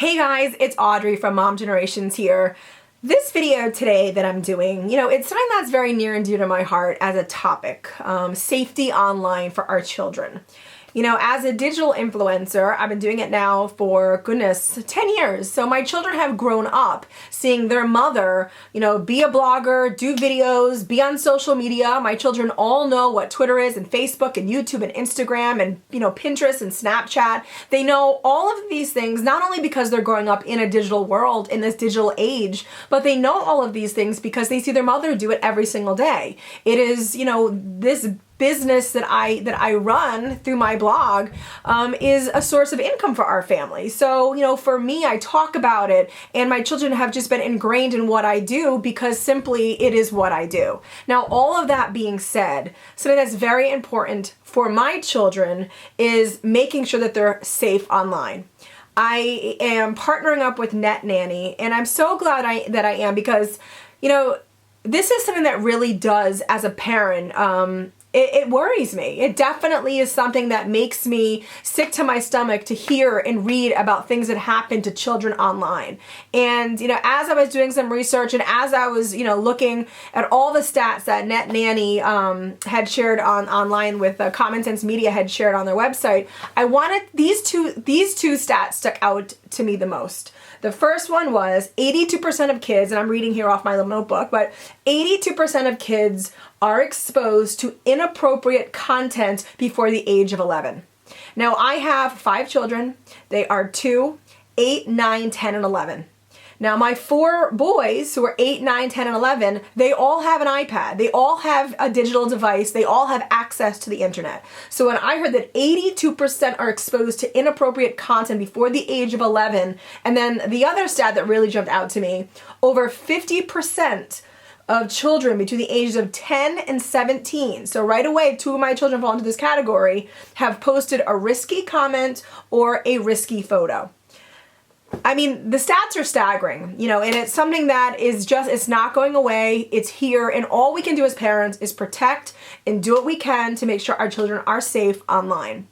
Hey guys, it's Audrey from Mom Generations here. This video today that I'm doing, it's something that's very near and dear to my heart as a topic, safety online for our children. As a digital influencer, I've been doing it now for, goodness, 10 years. So my children have grown up seeing their mother, be a blogger, do videos, be on social media. My children all know what Twitter is and Facebook and YouTube and Instagram and, Pinterest and Snapchat. They know all of these things, not only because they're growing up in a digital world, in this digital age, but they know all of these things because they see their mother do it every single day. It is, this business that I run through my blog is a source of income for our family. So, for me, I talk about it, and my children have just been ingrained in what I do because simply it is what I do. Now, all of that being said, something that's very important for my children is making sure that they're safe online. I am partnering up with Net Nanny, and I'm so glad that I am because, this is something that really does, as a parent, it worries me. It definitely is something that makes me sick to my stomach to hear and read about things that happen to children online. And, as I was doing some research and as I was, looking at all the stats that Net Nanny had shared online with Common Sense Media had shared on their website, I wanted these two stats stuck out to me the most. The first one was 82% of kids, and I'm reading here off my little notebook, but 82% of kids are exposed to inappropriate content before the age of 11. Now, I have 5 children. They are 2, 8, 9, 10, and 11. Now, my 4 boys who are 8, 9, 10, and 11, they all have an iPad. They all have a digital device. They all have access to the internet. So when I heard that 82% are exposed to inappropriate content before the age of 11, and then the other stat that really jumped out to me, over 50% of children between the ages of 10 and 17, so right away 2 of my children fall into this category, have posted a risky comment or a risky photo. I mean, the stats are staggering, and it's something that is it's not going away. It's here, and all we can do as parents is protect and do what we can to make sure our children are safe online.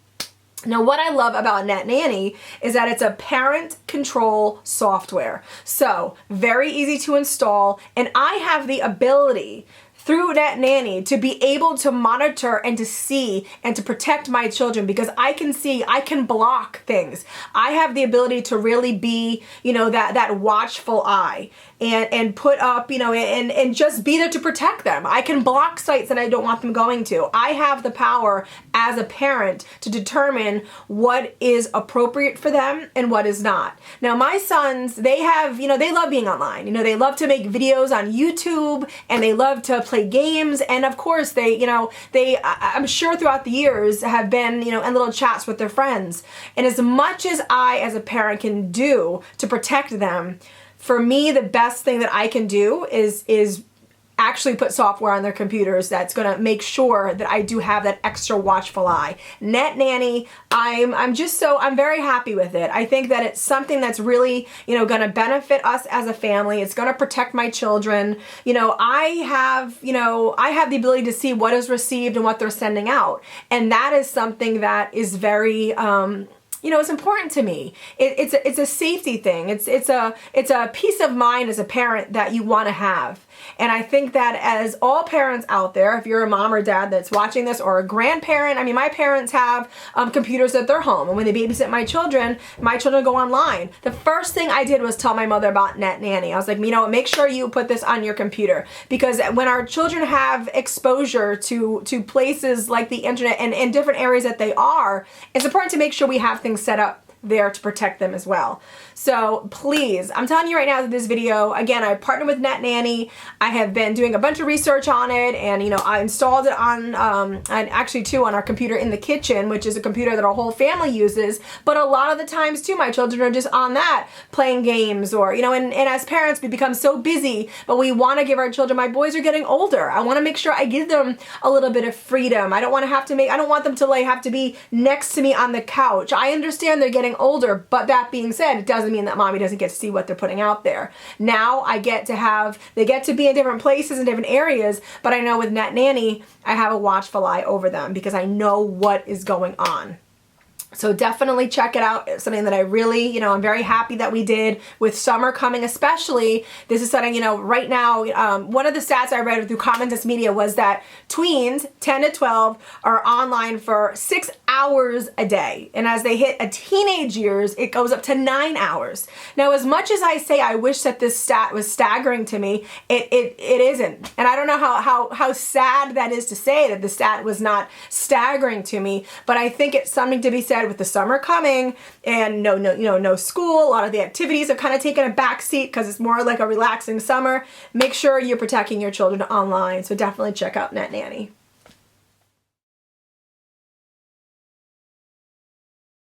Now, what I love about Net Nanny is that it's a parent control software. So, very easy to install, and I have the ability through Net Nanny to be able to monitor and to see and to protect my children because I can block things. I have the ability to really be, that watchful eye and put up, and just be there to protect them. I can block sites that I don't want them going to. I have the power as a parent to determine what is appropriate for them and what is not. Now, my sons, they love being online. They love to make videos on YouTube and they love to play games, and of course I'm sure throughout the years have been in little chats with their friends. And as much as I as a parent can do to protect them, for me the best thing that I can do is actually put software on their computers that's going to make sure that I do have that extra watchful eye. Net Nanny, I'm very happy with it. I think that it's something that's really, going to benefit us as a family. It's going to protect my children. I have the ability to see what is received and what they're sending out. And that is something that is very, it's important to me. It's a safety thing. It's a peace of mind as a parent that you want to have. And I think that as all parents out there, if you're a mom or dad that's watching this or a grandparent, my parents have computers at their home. And when they babysit my children go online. The first thing I did was tell my mother about Net Nanny. I was like, make sure you put this on your computer. Because when our children have exposure to places like the internet and in different areas that they are, it's important to make sure we have things set up there to protect them as well. So please, I'm telling you right now that this video, again, I partnered with Net Nanny. I have been doing a bunch of research on it, and I installed it on, and actually too on our computer in the kitchen, which is a computer that our whole family uses. But a lot of the times too, my children are just on that playing games or, and as parents, we become so busy, but we want to give our children, my boys are getting older. I want to make sure I give them a little bit of freedom. I don't want them to have to be next to me on the couch. I understand they're getting older, but that being said, it doesn't mean that mommy doesn't get to see what they're putting out there. Now they get to be in different places in different areas, but I know with Net Nanny, I have a watchful eye over them because I know what is going on. So definitely check it out. It's something that I really, I'm very happy that we did with summer coming especially. This is something, right now, one of the stats I read through Common Sense Media was that tweens, 10 to 12, are online for 6 hours a day. And as they hit a teenage years, it goes up to 9 hours. Now, as much as I say I wish that this stat was staggering to me, it isn't. And I don't know how sad that is to say that the stat was not staggering to me, but I think it's something to be said with the summer coming and no school. A lot of the activities have kind of taken a back seat because it's more like a relaxing summer. Make sure you're protecting your children online. So definitely check out Net Nanny.